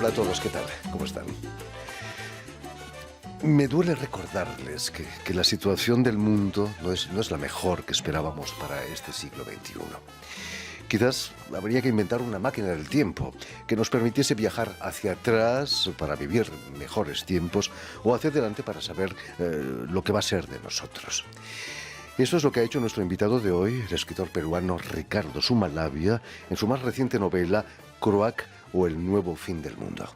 Hola a todos, ¿qué tal? ¿Cómo están? Me duele recordarles que la situación del mundo no es la mejor que esperábamos para este siglo XXI. Quizás habría que inventar una máquina del tiempo que nos permitiese viajar hacia atrás para vivir mejores tiempos o hacia adelante para saber lo que va a ser de nosotros. Eso es lo que ha hecho nuestro invitado de hoy, el escritor peruano Ricardo Sumalabia, en su más reciente novela, Croac o el nuevo fin del mundo.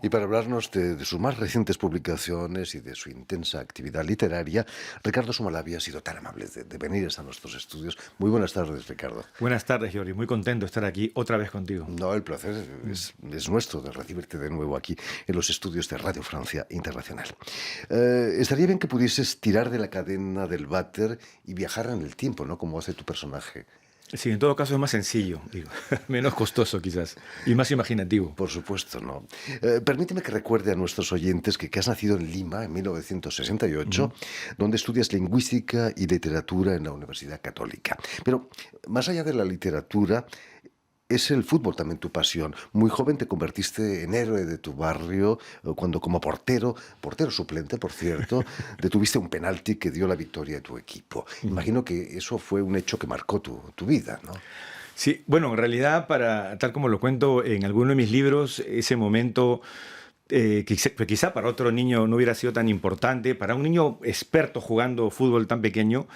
Y para hablarnos de sus más recientes publicaciones y de su intensa actividad literaria, Ricardo Sumalabia ha sido tan amable de venir a nuestros estudios. Muy buenas tardes, Ricardo. Buenas tardes, Jordi. Muy contento de estar aquí otra vez contigo. No, el placer es nuestro de recibirte de nuevo aquí en los estudios de Radio Francia Internacional. Estaría bien que pudieses tirar de la cadena del váter y viajar en el tiempo, ¿no? Como hace tu personaje. Sí, en todo caso es más sencillo, digo, menos costoso quizás, y más imaginativo. Por supuesto, no. Permíteme que recuerde a nuestros oyentes que has nacido en Lima en 1968, donde estudias lingüística y literatura en la Universidad Católica. Pero más allá de la literatura, es el fútbol también tu pasión. Muy joven te convertiste en héroe de tu barrio cuando como portero suplente, por cierto, detuviste un penalti que dio la victoria a tu equipo. Imagino que eso fue un hecho que marcó tu vida, ¿no? Sí, bueno, en realidad, tal como lo cuento en alguno de mis libros, ese momento quizá para otro niño no hubiera sido tan importante, para un niño experto jugando fútbol tan pequeño,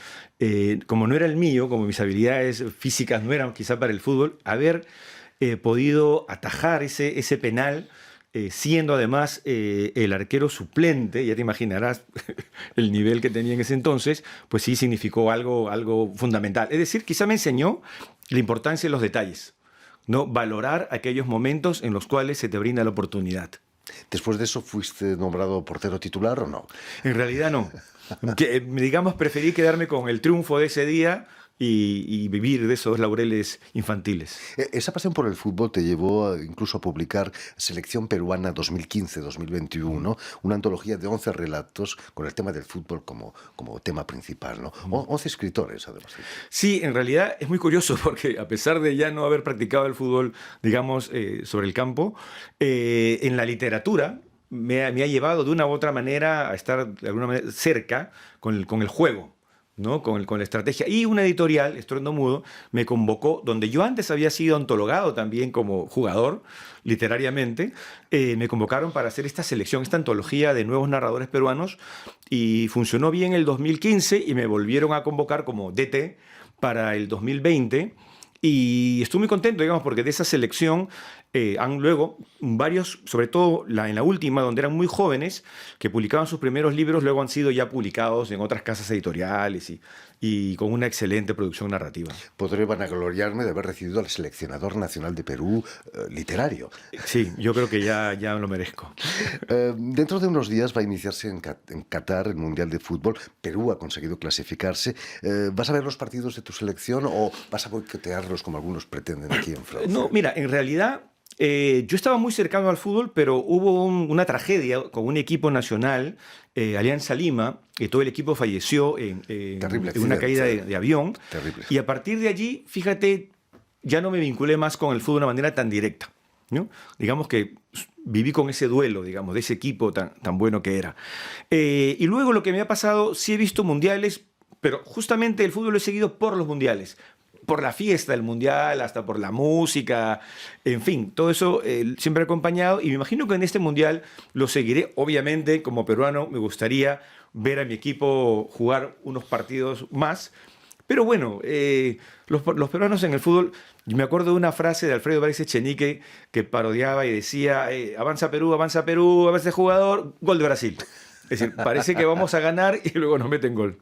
como no era el mío, como mis habilidades físicas no eran quizá para el fútbol, haber podido atajar ese penal, siendo además el arquero suplente, ya te imaginarás el nivel que tenía en ese entonces, pues sí significó algo fundamental. Es decir, quizá me enseñó la importancia de los detalles, ¿no? Valorar aquellos momentos en los cuales se te brinda la oportunidad. ¿Después de eso fuiste nombrado portero titular o no? En realidad no. Digamos, preferí quedarme con el triunfo de ese día y vivir de esos laureles infantiles. Esa pasión por el fútbol te llevó incluso a publicar Selección Peruana 2015-2021, una antología de 11 relatos con el tema del fútbol como tema principal, ¿no? 11 escritores, además. Sí, en realidad es muy curioso porque a pesar de ya no haber practicado el fútbol, digamos, sobre el campo, en la literatura me ha llevado de una u otra manera a estar de alguna manera cerca con el juego, ¿no? Con la estrategia. Y una editorial, Estruendo Mudo, me convocó, donde yo antes había sido antologado también como jugador, literariamente, me convocaron para hacer esta selección, esta antología de nuevos narradores peruanos, y funcionó bien el 2015 y me volvieron a convocar como DT para el 2020. Y estoy muy contento, digamos, porque de esa selección han luego varios, sobre todo en la última, donde eran muy jóvenes, que publicaban sus primeros libros, luego han sido ya publicados en otras casas editoriales y con una excelente producción narrativa. Podré vanagloriarme de haber recibido al seleccionador nacional de Perú literario. Sí, yo creo que ya lo merezco. Dentro de unos días va a iniciarse en Qatar el Mundial de Fútbol. Perú ha conseguido clasificarse. ¿Vas a ver los partidos de tu selección o vas a boicotearlos como algunos pretenden aquí en Francia? No, mira, en realidad yo estaba muy cercano al fútbol, pero hubo una tragedia con un equipo nacional, Alianza Lima, que todo el equipo falleció en una caída de avión. Terrible. Y a partir de allí, fíjate, ya no me vinculé más con el fútbol de una manera tan directa, ¿no? Digamos que viví con ese duelo, digamos, de ese equipo tan bueno que era. Y luego lo que me ha pasado, sí he visto mundiales, pero justamente el fútbol lo he seguido por los mundiales, por la fiesta del mundial, hasta por la música, en fin, todo eso siempre he acompañado y me imagino que en este mundial lo seguiré. Obviamente, como peruano, me gustaría ver a mi equipo jugar unos partidos más, Pero bueno, los peruanos en el fútbol, yo me acuerdo de una frase de Alfredo Vargas Echenique que parodiaba y decía, avanza Perú, avanza el jugador, gol de Brasil. Es decir, parece que vamos a ganar y luego nos meten gol.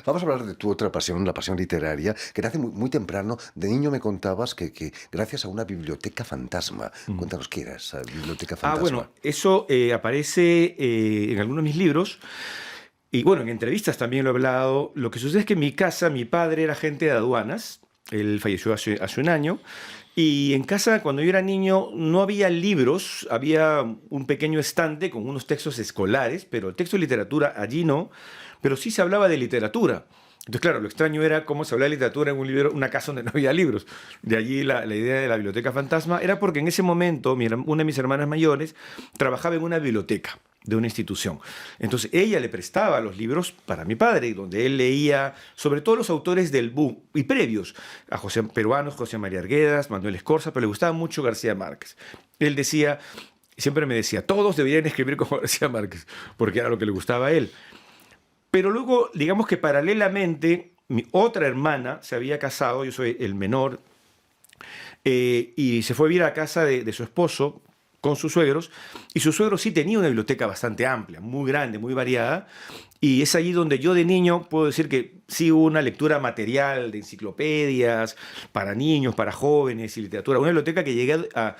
Vamos a hablar de tu otra pasión, la pasión literaria, que nace muy temprano. De niño me contabas que gracias a una biblioteca fantasma. Cuéntanos qué era esa biblioteca fantasma. Bueno, eso aparece en algunos de mis libros. Y bueno, en entrevistas también lo he hablado. Lo que sucede es que en mi casa, mi padre era agente de aduanas. Él falleció hace un año. Y en casa, cuando yo era niño, no había libros. Había un pequeño estante con unos textos escolares, pero el texto de literatura allí no. Pero sí se hablaba de literatura. Entonces, claro, lo extraño era cómo se hablaba de literatura en un libro, una casa donde no había libros. De allí la idea de la biblioteca fantasma era porque en ese momento una de mis hermanas mayores trabajaba en una biblioteca de una institución. Entonces ella le prestaba los libros para mi padre, donde él leía sobre todo los autores del boom y previos, a peruanos, José María Arguedas, Manuel Escorza, pero le gustaba mucho García Márquez. Él decía, siempre me decía, todos deberían escribir como García Márquez, porque era lo que le gustaba a él. Pero luego, digamos que paralelamente, mi otra hermana se había casado, yo soy el menor, y se fue a vivir a casa de su esposo con sus suegros, y su suegro sí tenía una biblioteca bastante amplia, muy grande, muy variada, y es allí donde yo de niño puedo decir que sí hubo una lectura material de enciclopedias para niños, para jóvenes y literatura, una biblioteca que llegué a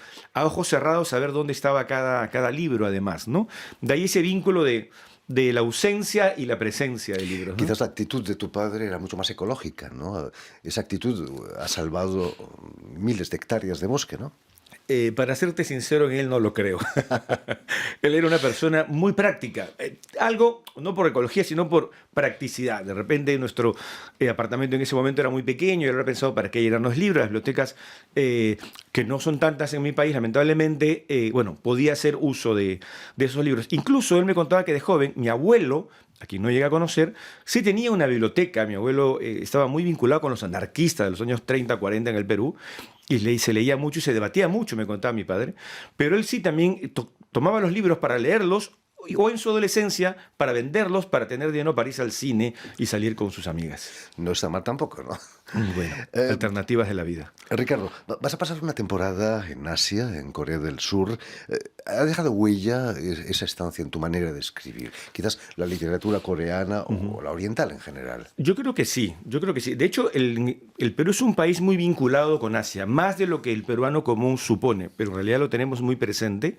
ojos cerrados a ver dónde estaba cada libro además, ¿no? De ahí ese vínculo de la ausencia y la presencia de libros, ¿no? Quizás la actitud de tu padre era mucho más ecológica, ¿no? Esa actitud ha salvado miles de hectáreas de bosque, ¿no? Para serte sincero, en él no lo creo. Él era una persona muy práctica. Algo, no por ecología, sino por practicidad. De repente nuestro apartamento en ese momento era muy pequeño y él había pensado para qué llenarnos libros. Las bibliotecas, que no son tantas en mi país, lamentablemente, bueno, podía hacer uso de esos libros. Incluso él me contaba que de joven, mi abuelo, a quien no llega a conocer, sí tenía una biblioteca. Mi abuelo estaba muy vinculado con los anarquistas de los años 30, 40 en el Perú, y se leía mucho y se debatía mucho, me contaba mi padre. Pero él sí también tomaba los libros para leerlos, o en su adolescencia para venderlos, para tener dinero para irse al cine y salir con sus amigas. No está mal tampoco, ¿no? Bueno, alternativas de la vida. Ricardo, vas a pasar una temporada en Asia, en Corea del Sur. ¿Ha dejado huella esa estancia en tu manera de escribir? Quizás la literatura coreana o la oriental en general. Yo creo que sí, yo creo que sí. De hecho, el Perú es un país muy vinculado con Asia, más de lo que el peruano común supone, pero en realidad lo tenemos muy presente.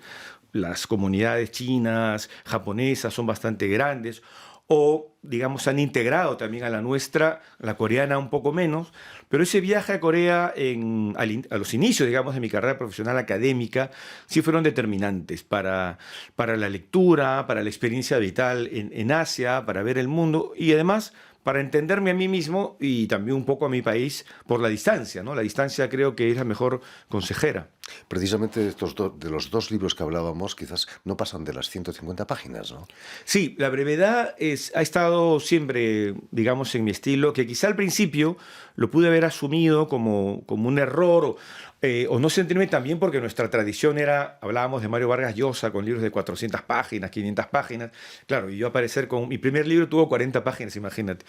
Las comunidades chinas, japonesas son bastante grandes, o, digamos, han integrado también a la nuestra, la coreana un poco menos, pero ese viaje a Corea a los inicios, digamos, de mi carrera profesional académica, sí fueron determinantes para la lectura, para la experiencia vital en Asia, para ver el mundo y además para entenderme a mí mismo y también un poco a mi país por la distancia, ¿no? La distancia creo que es la mejor consejera. Precisamente de los dos libros que hablábamos, quizás no pasan de las 150 páginas, ¿no? Sí, la brevedad ha estado siempre, digamos, en mi estilo, que quizá al principio lo pude haber asumido como un error o no sentirme tan bien porque nuestra tradición era, hablábamos de Mario Vargas Llosa con libros de 400 páginas, 500 páginas, claro, y yo aparecer con mi primer libro tuvo 40 páginas, imagínate.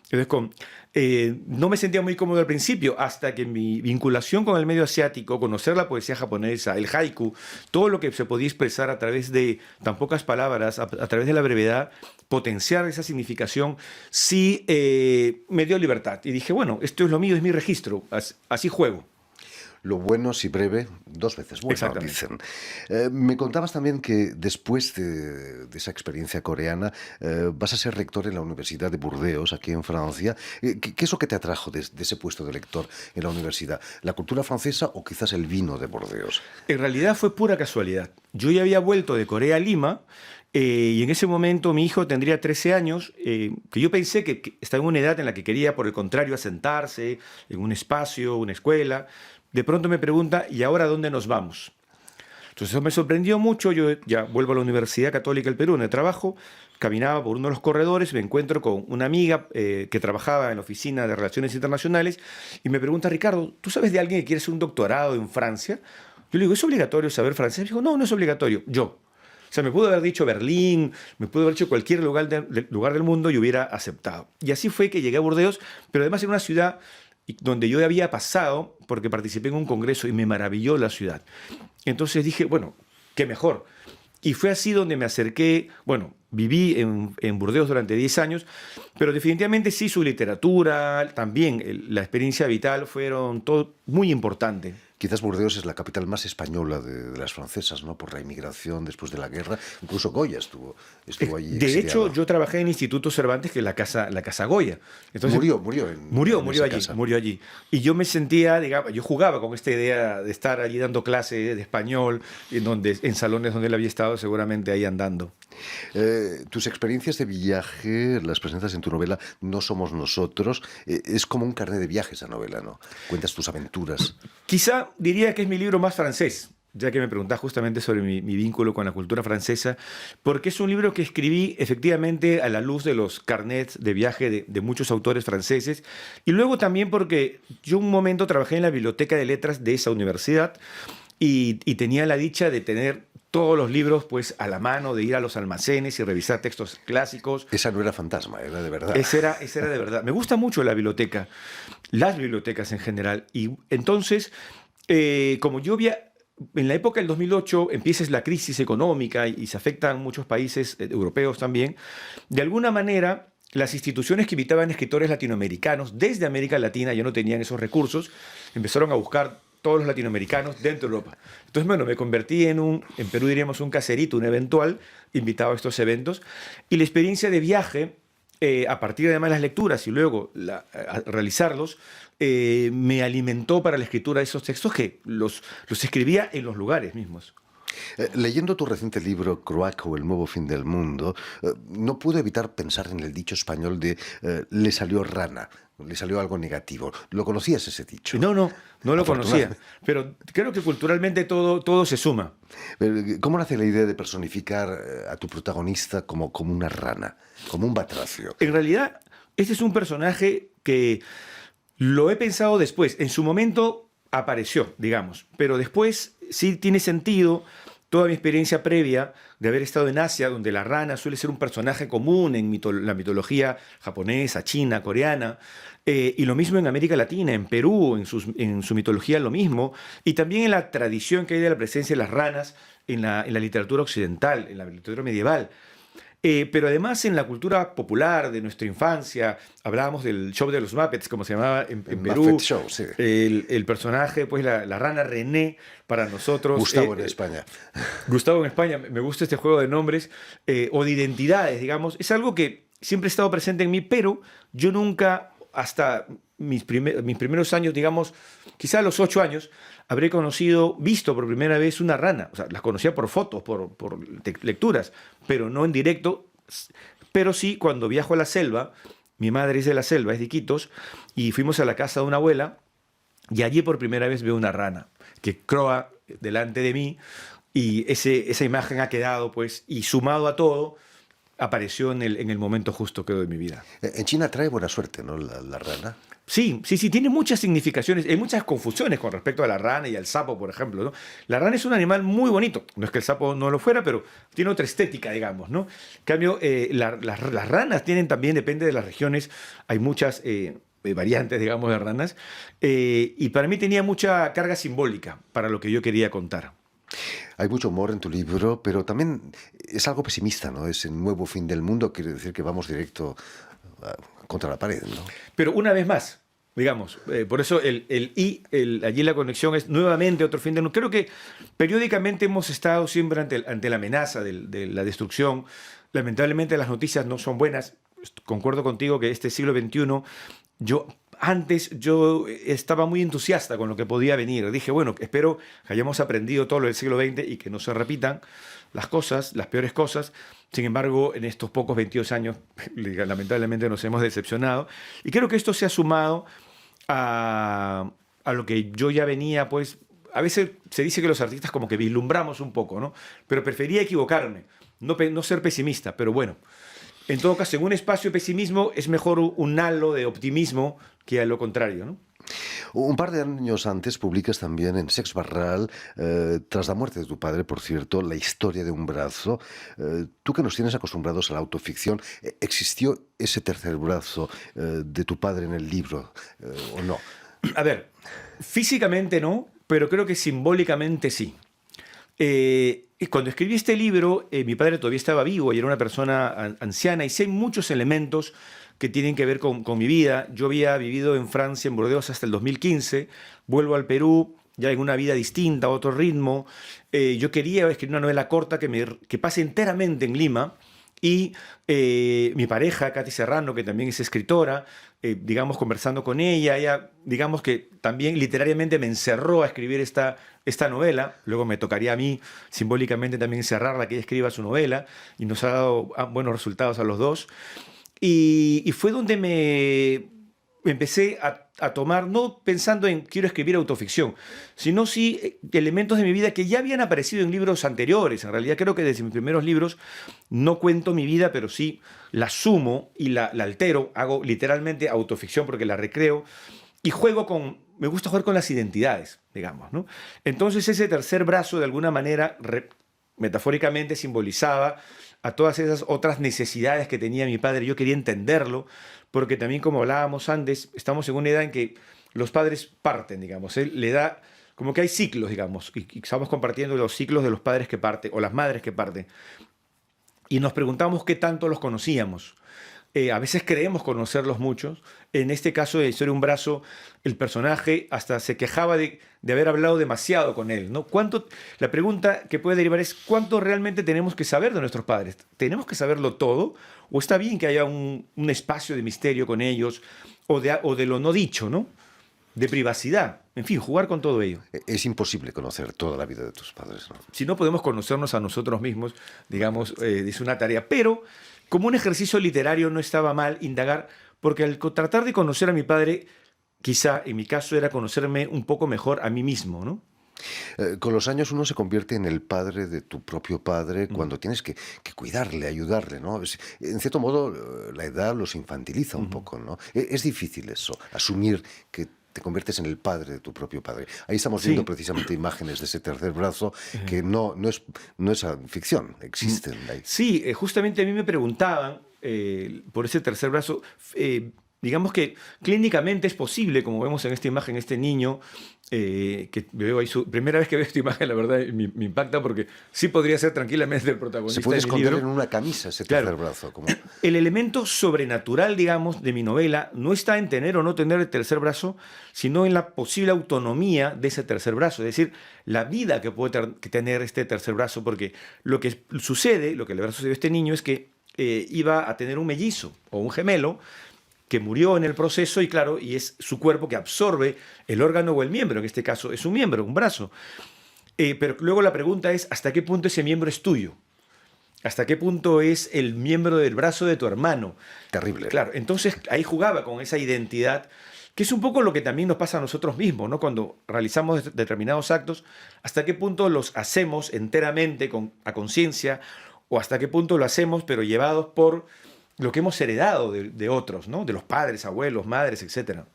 Entonces, no me sentía muy cómodo al principio, hasta que mi vinculación con el medio asiático, conocer la poesía japonesa, el haiku, todo lo que se podía expresar a través de tan pocas palabras, a través de la brevedad, potenciar esa significación, sí me dio libertad. Y dije, bueno, esto es lo mío, es mi registro, así juego. Lo bueno, si breve, dos veces bueno, dicen. Me contabas también que después de esa experiencia coreana vas a ser rector en la Universidad de Burdeos, aquí en Francia. ¿Qué es lo que te atrajo de ese puesto de lector en la universidad? ¿La cultura francesa o quizás el vino de Burdeos? En realidad fue pura casualidad. Yo ya había vuelto de Corea a Lima y en ese momento mi hijo tendría 13 años, que yo pensé que estaba en una edad en la que quería, por el contrario, asentarse en un espacio, una escuela. De pronto me pregunta, ¿y ahora dónde nos vamos? Entonces eso me sorprendió mucho. Yo ya vuelvo a la Universidad Católica del Perú, donde trabajo, caminaba por uno de los corredores, me encuentro con una amiga que trabajaba en la Oficina de Relaciones Internacionales y me pregunta, Ricardo, ¿tú sabes de alguien que quiere hacer un doctorado en Francia? Yo le digo, ¿es obligatorio saber francés? Me dijo, no, no es obligatorio. Yo. O sea, me pudo haber dicho Berlín, me pudo haber dicho cualquier lugar del mundo y hubiera aceptado. Y así fue que llegué a Burdeos, pero además en una ciudad donde yo había pasado porque participé en un congreso y me maravilló la ciudad. Entonces dije, bueno, qué mejor. Y fue así donde me acerqué, bueno, viví en Burdeos durante 10 años, pero definitivamente sí su literatura, también la experiencia vital fueron todo muy importante. Quizás Burdeos es la capital más española de las francesas, ¿no? Por la inmigración después de la guerra. Incluso Goya estuvo allí De exiliado. hecho, yo trabajé en el Instituto Cervantes, que es la casa Goya. Entonces, murió allí. Y yo me sentía, digamos, yo jugaba con esta idea de estar allí dando clases de español, en salones donde él había estado seguramente ahí andando. Tus experiencias de viaje las presentas en tu novela No somos nosotros. Es como un carnet de viaje esa novela, ¿no? Cuentas tus aventuras. Quizá diría que es mi libro más francés, ya que me preguntás justamente sobre mi vínculo con la cultura francesa, porque es un libro que escribí efectivamente a la luz de los carnets de viaje de muchos autores franceses, y luego también porque yo un momento trabajé en la biblioteca de letras de esa universidad y tenía la dicha de tener todos los libros pues a la mano, de ir a los almacenes y revisar textos clásicos. Esa no era fantasma, era de verdad. Esa era de verdad. Me gusta mucho la biblioteca, las bibliotecas en general. Y entonces, como yo en la época del 2008 empieza la crisis económica y se afectan muchos países europeos también, de alguna manera las instituciones que invitaban escritores latinoamericanos desde América Latina ya no tenían esos recursos, empezaron a buscar todos los latinoamericanos dentro de Europa. Entonces, bueno, me convertí en Perú diríamos un caserito, un eventual, invitado a estos eventos, y la experiencia de viaje, a partir además de las lecturas y luego a realizarlos, me alimentó para la escritura de esos textos que los escribía en los lugares mismos. Leyendo tu reciente libro Croaco, el nuevo fin del mundo, no pude evitar pensar en el dicho español de le salió rana, le salió algo negativo. ¿Lo conocías ese dicho? No lo conocía, pero creo que culturalmente todo se suma. ¿Cómo nace la idea de personificar a tu protagonista como una rana, como un batracio? En realidad, este es un personaje que lo he pensado después. En su momento apareció, digamos, pero después sí tiene sentido toda mi experiencia previa de haber estado en Asia, donde la rana suele ser un personaje común en la mitología japonesa, china, coreana, y lo mismo en América Latina, en Perú, en su mitología lo mismo, y también en la tradición que hay de la presencia de las ranas en la literatura occidental, en la literatura medieval. Pero además en la cultura popular de nuestra infancia, hablábamos del show de los Muppets, como se llamaba en Perú. Muppet Show, sí. El personaje, pues la rana René, para nosotros. Gustavo en España. Gustavo en España, me gusta este juego de nombres o de identidades, digamos. Es algo que siempre ha estado presente en mí, pero yo nunca, hasta mis primeros años, digamos, quizá a los 8 años, habré visto por primera vez una rana. O sea, las conocía por fotos, por lecturas, pero no en directo. Pero sí, cuando viajo a la selva, mi madre es de la selva, es de Iquitos, y fuimos a la casa de una abuela, y allí por primera vez veo una rana que croa delante de mí, y esa imagen ha quedado, pues, y sumado a todo, apareció en el momento justo que de mi vida. En China trae buena suerte, ¿no? La rana. Sí, tiene muchas significaciones, hay muchas confusiones con respecto a la rana y al sapo, por ejemplo, ¿no? La rana es un animal muy bonito, no es que el sapo no lo fuera, pero tiene otra estética, digamos, ¿no? En cambio, las ranas tienen también, depende de las regiones, hay muchas variantes, digamos, de ranas, y para mí tenía mucha carga simbólica para lo que yo quería contar. Hay mucho humor en tu libro, pero también es algo pesimista, ¿no? Es el nuevo fin del mundo, quiere decir que vamos directo contra la pared, ¿no? Pero una vez más, digamos, por eso allí la conexión es nuevamente otro fin del mundo. Creo que periódicamente hemos estado siempre ante la amenaza de la destrucción. Lamentablemente las noticias no son buenas. Concuerdo contigo que este siglo XXI, antes yo estaba muy entusiasta con lo que podía venir. Dije, bueno, espero que hayamos aprendido todo lo del siglo XX y que no se repitan las peores cosas. Sin embargo, en estos pocos 22 años, lamentablemente nos hemos decepcionado. Y creo que esto se ha sumado a lo que yo ya venía, pues, a veces se dice que los artistas como que vislumbramos un poco, ¿no? Pero prefería equivocarme, no ser pesimista, pero bueno. En todo caso, en un espacio de pesimismo es mejor un halo de optimismo que a lo contrario, ¿no? Un par de años antes publicas también en Sex Barral, tras la muerte de tu padre, por cierto, La historia de un brazo. Tú que nos tienes acostumbrados a la autoficción, ¿existió ese tercer brazo de tu padre en el libro o no? A ver, físicamente no, pero creo que simbólicamente sí. Y cuando escribí este libro, mi padre todavía estaba vivo y era una persona anciana, y sí hay muchos elementos que tienen que ver con mi vida. Yo había vivido en Francia, en Burdeos, hasta el 2015, vuelvo al Perú, ya en una vida distinta, otro ritmo. Yo quería escribir una novela corta que pase enteramente en Lima, y mi pareja, Katy Serrano, que también es escritora, digamos, conversando con ella, digamos que también literariamente me encerró a escribir esta novela. Luego me tocaría a mí simbólicamente también encerrarla, que ella escriba su novela, y nos ha dado buenos resultados a los dos. Y fue donde me empecé a tomar, no pensando en quiero escribir autoficción, sino sí elementos de mi vida que ya habían aparecido en libros anteriores. En realidad creo que desde mis primeros libros no cuento mi vida, pero sí la sumo y la altero, hago literalmente autoficción porque la recreo y me gusta jugar con las identidades, digamos, ¿no? Entonces ese tercer brazo de alguna manera metafóricamente simbolizaba a todas esas otras necesidades que tenía mi padre. Yo quería entenderlo, porque también, como hablábamos antes, estamos en una edad en que los padres parten, digamos. Él le da, como que hay ciclos, digamos, y estamos compartiendo los ciclos de los padres que parten, o las madres que parten. Y nos preguntamos qué tanto los conocíamos. A veces creemos conocerlos muchos. En este caso de Historia de un brazo, el personaje hasta se quejaba de haber hablado demasiado con él, ¿no? La pregunta que puede derivar es: ¿cuánto realmente tenemos que saber de nuestros padres? ¿Tenemos que saberlo todo? ¿O está bien que haya un espacio de misterio con ellos, o de lo no dicho, ¿no? De privacidad? En fin, jugar con todo ello. Es imposible conocer toda la vida de tus padres, ¿no? Si no podemos conocernos a nosotros mismos, digamos, es una tarea. Pero como un ejercicio literario no estaba mal indagar, porque al tratar de conocer a mi padre, quizá en mi caso era conocerme un poco mejor a mí mismo, ¿no? Con los años uno se convierte en el padre de tu propio padre cuando tienes que cuidarle, ayudarle, ¿no? En cierto modo, la edad los infantiliza un poco, ¿no? Es difícil eso, asumir que te conviertes en el padre de tu propio padre. Ahí estamos viendo Sí. precisamente imágenes de ese tercer brazo que no es ficción, existen ahí. Sí, justamente a mí me preguntaban por ese tercer brazo. Digamos que clínicamente es posible, como vemos en esta imagen, este niño, que veo ahí primera vez que veo esta imagen, la verdad me impacta, porque sí podría ser tranquilamente el protagonista Se puede de mi esconder libro. en una camisa ese Claro. tercer brazo. Como... El elemento sobrenatural, digamos, de mi novela no está en tener o no tener el tercer brazo, sino en la posible autonomía de ese tercer brazo, es decir, la vida que puede tener este tercer brazo, porque lo que sucede, lo que le sucedió a este niño es que iba a tener un mellizo o un gemelo que murió en el proceso, y claro, y es su cuerpo que absorbe el órgano o el miembro. En este caso es un miembro, un brazo. Pero luego la pregunta es: ¿hasta qué punto ese miembro es tuyo? ¿Hasta qué punto es el miembro del brazo de tu hermano? Terrible. Claro, entonces ahí jugaba con esa identidad, que es un poco lo que también nos pasa a nosotros mismos, ¿no? Cuando realizamos determinados actos, ¿hasta qué punto los hacemos enteramente a conciencia? ¿O hasta qué punto lo hacemos pero llevados por lo que hemos heredado de otros, ¿no? De los padres, abuelos, madres, etcétera?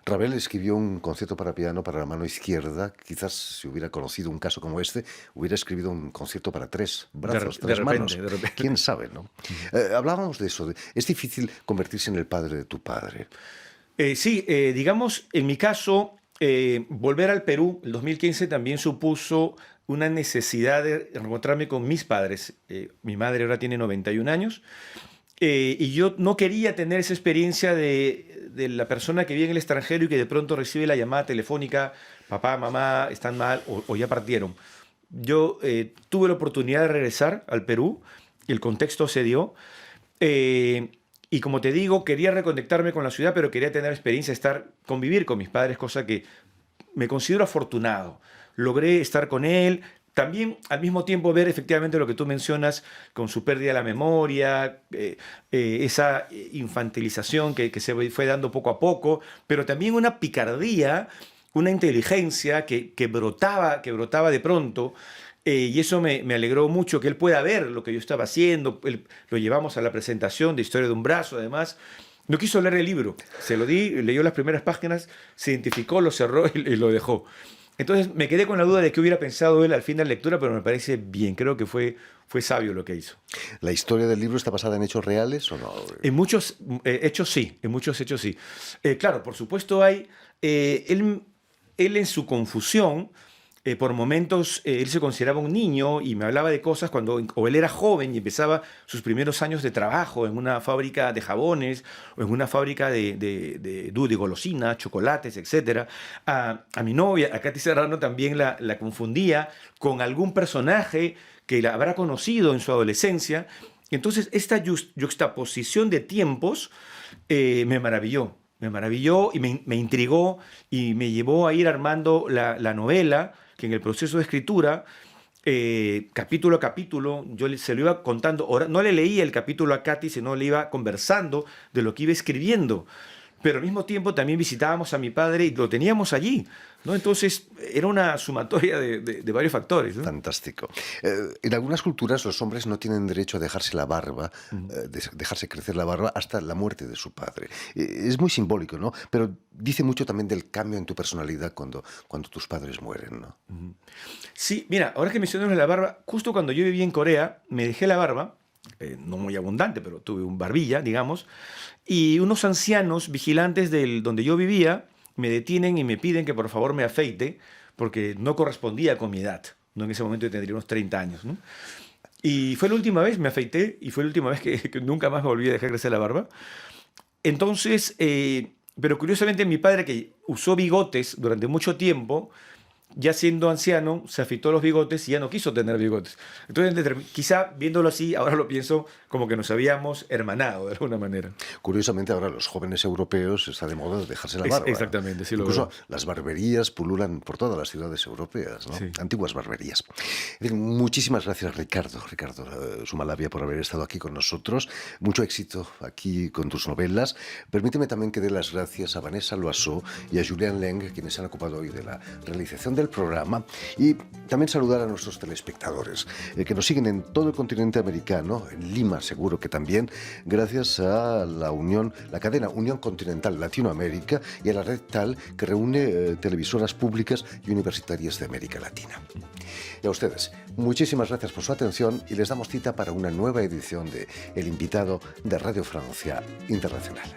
Ravel escribió un concierto para piano para la mano izquierda. Quizás si hubiera conocido un caso como este, hubiera escrito un concierto para tres brazos, tres manos. De repente. ¿Quién sabe, no? Hablábamos de eso. Es difícil convertirse en el padre de tu padre. Sí, digamos, en mi caso, volver al Perú, el 2015, también supuso una necesidad de encontrarme con mis padres. Mi madre ahora tiene 91 años. Y yo no quería tener esa experiencia de la persona que vive en el extranjero y que de pronto recibe la llamada telefónica: papá, mamá, están mal o ya partieron. Yo tuve la oportunidad de regresar al Perú, el contexto se dio, y como te digo, quería reconectarme con la ciudad, pero quería tener experiencia, convivir con mis padres, cosa que me considero afortunado. Logré estar con él. También, al mismo tiempo, ver efectivamente lo que tú mencionas con su pérdida de la memoria, esa infantilización que se fue dando poco a poco, pero también una picardía, una inteligencia que brotaba de pronto, y eso me alegró mucho, que él pueda ver lo que yo estaba haciendo. Lo llevamos a la presentación de Historia de un brazo, además, No quiso leer el libro. Se lo di, leyó las primeras páginas, se identificó, lo cerró y lo dejó. Entonces me quedé con la duda de qué hubiera pensado él al fin de la lectura, pero me parece bien. Creo que fue sabio lo que hizo. ¿La historia del libro está basada en hechos reales o no? En muchos hechos sí, en muchos hechos sí. Claro, por supuesto hay... él en su confusión, por momentos él se consideraba un niño y me hablaba de cosas cuando o él era joven y empezaba sus primeros años de trabajo en una fábrica de jabones o en una fábrica de golosinas, chocolates, etc. A mi novia, a Katy Serrano, también la confundía con algún personaje que la habrá conocido en su adolescencia. Entonces esta yuxtaposición de tiempos me maravilló y me intrigó y me llevó a ir armando la novela, que en el proceso de escritura, capítulo a capítulo, yo se lo iba contando. Ahora, no le leía el capítulo a Katy, sino le iba conversando de lo que iba escribiendo. Pero al mismo tiempo también visitábamos a mi padre y lo teníamos allí, ¿no? Entonces era una sumatoria de varios factores, ¿no? Fantástico. En algunas culturas los hombres no tienen derecho a dejarse la barba, dejarse crecer la barba hasta la muerte de su padre. Es muy simbólico, ¿no? Pero dice mucho también del cambio en tu personalidad cuando tus padres mueren, ¿no? Sí, mira, ahora que mencionas la barba, justo cuando yo vivía en Corea, me dejé la barba, no muy abundante, pero tuve un barbilla, digamos, y unos ancianos vigilantes donde yo vivía me detienen y me piden que por favor me afeite, porque no correspondía con mi edad. ¿No? En ese momento yo tendría unos 30 años, ¿no? Y fue la última vez, me afeité, y fue la última vez que nunca más me volví a dejar crecer la barba. Entonces, pero curiosamente mi padre, que usó bigotes durante mucho tiempo, ya siendo anciano, se afeitó los bigotes y ya no quiso tener bigotes. Entonces, quizá viéndolo así, ahora lo pienso como que nos habíamos hermanado de alguna manera. Curiosamente, ahora los jóvenes europeos está de moda dejarse la barba. Exactamente, sí lo Incluso veo. las barberías pululan por todas las ciudades europeas, ¿no? Sí. Antiguas barberías. Muchísimas gracias, Ricardo Sumalabia, por haber estado aquí con nosotros. Mucho éxito aquí con tus novelas. Permíteme también que dé las gracias a Vanessa Loiseau y a Julien Leng, quienes se han ocupado hoy de la realización del programa, y también saludar a nuestros telespectadores que nos siguen en todo el continente americano, en Lima seguro que también, gracias a la cadena Unión Continental Latinoamérica y a la red TAL, que reúne televisoras públicas y universitarias de América Latina. Y a ustedes, muchísimas gracias por su atención y les damos cita para una nueva edición de El Invitado de Radio Francia Internacional.